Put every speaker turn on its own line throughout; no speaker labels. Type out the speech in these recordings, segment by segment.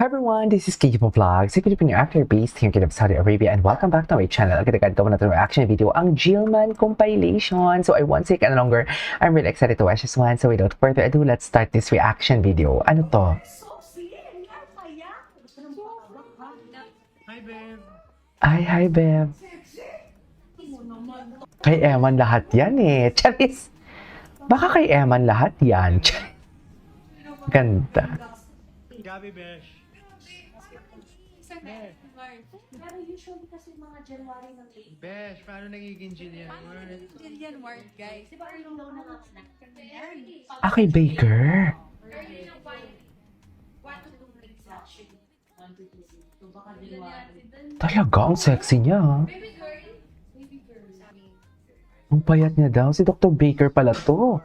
Hi everyone, this is Kiki Vlogs, a Filipino actor based here in Saudi Arabia, and welcome back to my channel. Agad ko na itong reaction video, ang Jillman compilation. So I won't take any longer. I'm really excited to watch this one. So without further ado, let's start this reaction video. Ano to?
Hi, babe.
Ay, hi Bev. Kay Eman lahat yan eh. Charis. Baka kay Eman lahat yan. Charis. Ganda.
Gabi, besh.
Pero usually kasi mga January ng 8.
Besh, paano nagiging Jillian?
Jillian Ward, guys.
Di ba early daw na nga snack?
Ah, kay Baker.
Early na 1 to 2 weeks actually. 1 to 2 weeks. So baka January.
Talaga, ang sexy niya. ah.
Baby girl. Baby girl.
Ang payat niya daw. Si Dr. Baker pala to.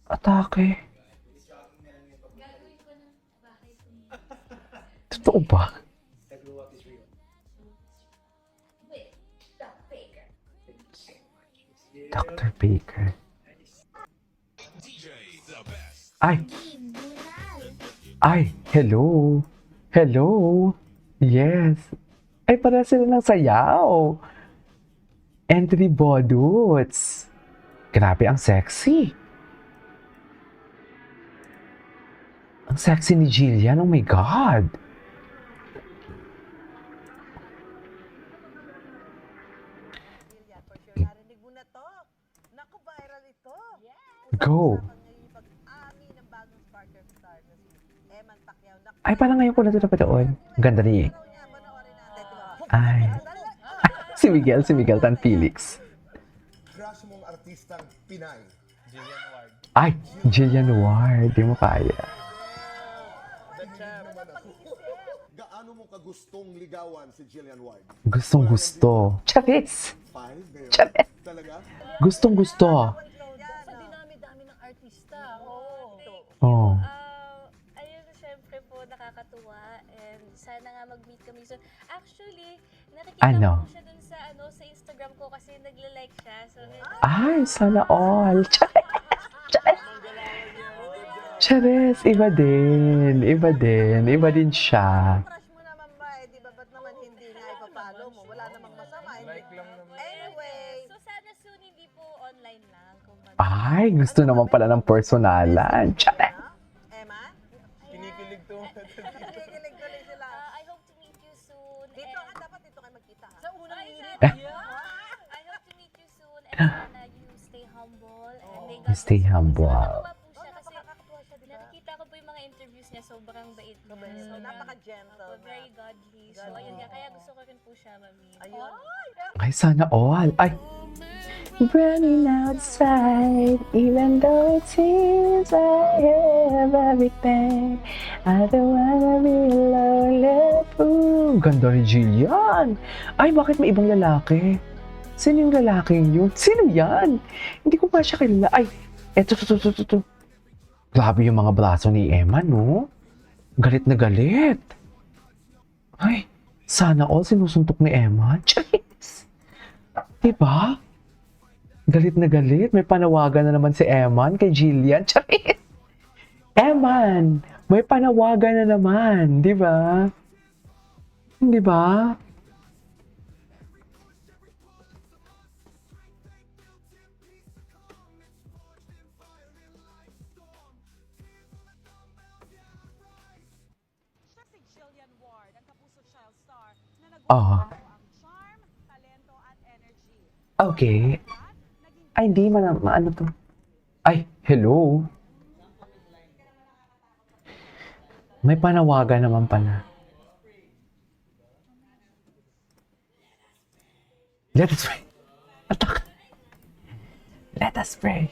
Atake. Totoo ba? Dr. Baker. Ay! Ay! Hello! Hello! Yes! Ay, para sila ng sayaw! Entry Boduts! Grabe, ang sexy! Ang sexy ni Jillian, oh my God!
For sure, narinig mo na to. Naku, viral ito.
Go!
Usapan ngayon yung pag-ami ng bagong Sparker star na si Eman Pacquiao. Naku,
Ay, parang ngayon ko na ito napanood. Ang ganda niya eh.
ano niya, panoorin natin, di ba?
Ay. Si Miguel Tan Felix.
Crush mong artistang Pinay.
Jillian Ward.
Ay, Jillian Ward. Di mo kaya.
Gaano mo kagustong ligawan si Jillian Ward?
Gustong gusto. Charis!
5, Beo?
Charis!
Talaga?
Gustong gusto.
Sa dinami-dami ng artista. Oo.
Oh.
Ayun, syempre po, nakakatuwa. And sana nga mag-meet kami soon. Actually, nakikita
Ano?
ko po siya dun sa, sa Instagram ko kasi nagla-like siya. So,
Ay, sana all. Charis! Charis! Charis! Iba din. Iba din. Iba din siya.
Crush mo naman ba, eh, di ba? Ba't naman hindi nga ipapalo mo? Wala namang masama.
Like lang naman.
Anyway,
so sana soon, hindi po online lang. Kumbaga.
Ay, gusto naman pala ng personalan. Charis!
Eman?
Kinikilig to.
Nakikinig tuloy sila.
I hope to meet you soon.
Dito,
and-
dapat dito kayo magkita. Sa unang
Ay,
meeting.
I hope to meet you soon and sana you stay humble and may God
Stay
bless you.
humble.
Nakakatuwa po siya kasi
Nakakatuwa siya, di ba?
nakikita ko po yung mga interviews niya, sobrang bait niya.
Sobrang-
Sobrang-
napaka-gentle
opo, very godly. So, ayun nga, kaya gusto ko rin po siya, mami.
Ayun.
Ay, sana all. Ay. Running outside, even though it seems I have everything. I don't wanna be lonely. Ooh, ganda ni Jillian. Ay, bakit may ibang lalaki? Sino yung lalaking yun? Sino yan? Hindi ko pa siya kilala. Ay, eto. Grabe yung mga braso ni Emma, no? Galit na galit. Ay, sana all sinusuntok ni Emma. Charis. Diba? Galit na galit. May panawagan na naman si Eman kay Jillian. Charis! Eman! May panawagan na naman. Di ba? Di ba?
Siya si Jillian Ward, ang Kapuso Child Star na
Ah.
nagmamahaw ang charm, talento at energy.
Okay.
At naging
Ay, hindi. Ano to? Ay, hello. May panawagan naman pala. Let us pray. Atak. Let us pray.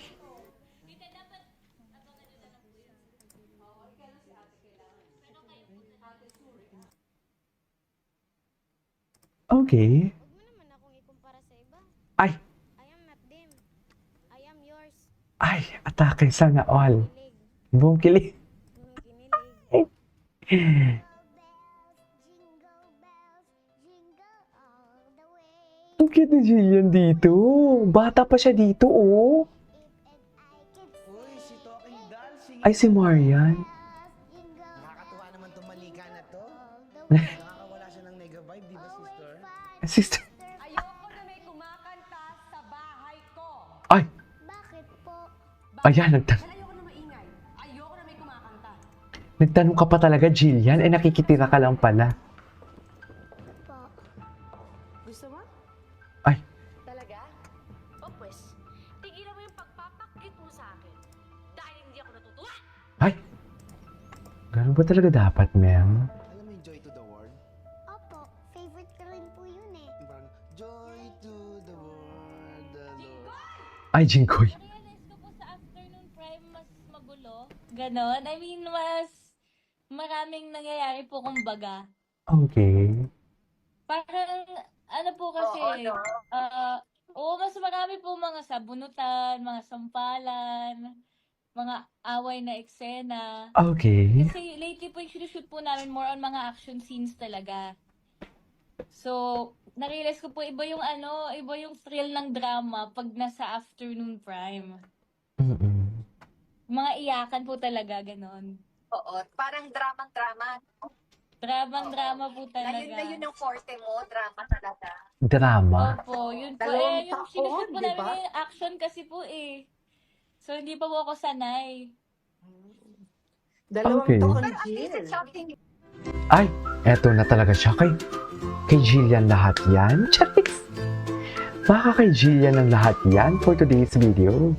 Okay.
Huwag mo naman akong ikumpara sa iba.
Ay,
I am not them. I am yours.
ay, atake sana all.
Kilig.
Buong kilig.
Kinilig.
Ang cute ni Jillian dito. Bata pa siya dito, oh.
Uy, si Talking Doll, si
Ay, si Marian.
Nakakatuwa naman itong manika na to. Nakakawala siya ng nega vibe, di ba, sister?
Sister.
Ayoko na may kumakanta sa bahay ko.
Ay,
Bakit po?
ayan,
Ayoko na maingay. Ayoko na may kumakanta.
nagtanong ka pa talaga, Jillian. Ay, nakikitira ka lang pala.
Po.
Gusto mo?
Ay,
Talaga? O pues, tigilan mo yung pagpapakit mo sa akin. Dahil hindi ako natutuwa.
ay. Ganun ba talaga dapat, ma'am?
Alam mo yung Joy to the World?
Opo, favorite ko rin po yun eh.
Yung parang, Joy to the world, the Lord.
Ay, Jingkoy.
Realize ko po sa afternoon prime mas magulo. Ganon. I mean, mas maraming nangyayari po kumbaga.
Okay.
Parang, ano po kasi, mas marami po mga sabunutan, mga sampalan, mga away na eksena.
Okay.
Kasi lately po yung shoot po namin more on mga action scenes talaga. So, narealize ko po iba yung thrill ng drama pag nasa afternoon prime.
Mm-mm.
Mga iyakan po talaga, ganon.
Oo, parang drama-drama.
Drama po talaga.
Na yun ang forte mo, drama talaga.
Drama.
Opo, yun po.
Dalawang
Yung
taon,
sinushoot po
di
namin
ba?
ngayon, action kasi po eh. So, hindi pa po ako sanay.
Dalawang
Okay.
taon, Jill.
Ay, eto na talaga siya. Kay Jillian lahat yan. Charis! Baka kay Jillian ang lahat yan for today's video.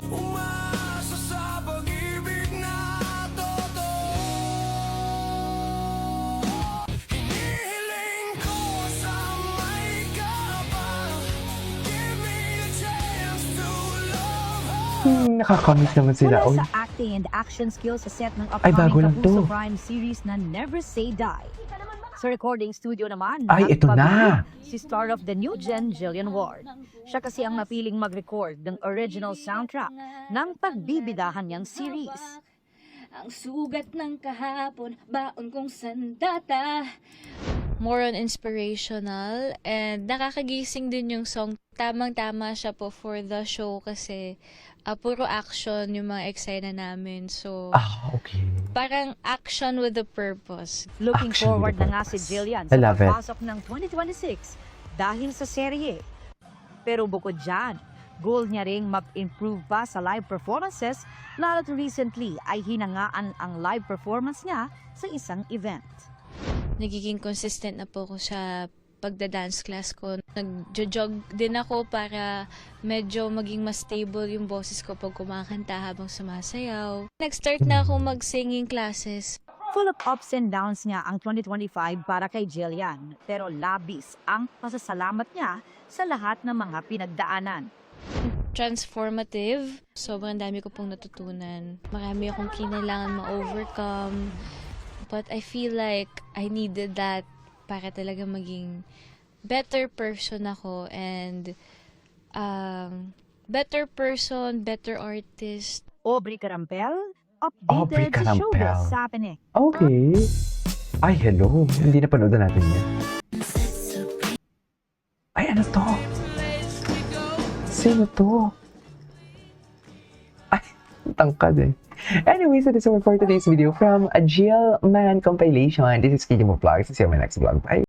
Umasa sa pag-ibig na totoo. Hinihiling ko sa may kapal. Give me a chance to love.
Nakakamiss naman sila.
Mula
Oy,
sa acting and action skills sa set ng
Ay, bago
upcoming
lang to.
Kapuso Prime series na Never Say Die. Sa recording studio naman,
Ay, ito na.
si star of the new gen, Jillian Ward. Siya kasi ang napiling mag-record ng original soundtrack ng pagbibidahan niyang series.
Ang sugat ng kahapon, baon kong sandata. More on inspirational and nakakagising din yung song. Tamang-tama siya po for the show kasi puro action yung mga eksena namin. So,
okay.
parang action with a purpose.
Looking
Action
forward
with a
na nga si
purpose.
Jillian
I
sa
love it.
pagpasok ng 2026 dahil sa serye. Pero bukod dyan, goal niya ring mag-improve pa sa live performances, lalo't recently ay hinangaan ang live performance niya sa isang event.
Nagiging consistent na po ako sa pagda-dance class ko. Nag-jog din ako para medyo maging mas stable yung boses ko pag kumakanta habang sumasayaw. Nag-start na ako mag-singing classes.
Full of ups and downs nga ang 2025 para kay Jillian, pero labis ang pasasalamat niya sa lahat ng mga pinagdaanan.
Transformative. Sobrang dami ko pong natutunan. Marami akong kinailangan ma-overcome. But I feel like I needed that para talaga maging better person ako and better person, better artist.
Aubrey Carampel,
Aubrey
updated sa
Carampel.
showbiz happening.
Okay. Ay, hello. Hindi na panood natin yan. Ay, ano to? Sino to? Ay, tangkad eh. Anyway, so this is all for today's video from a Jill Man compilation. This is Kitty Mo Vlogs. See you in my next vlog. Bye!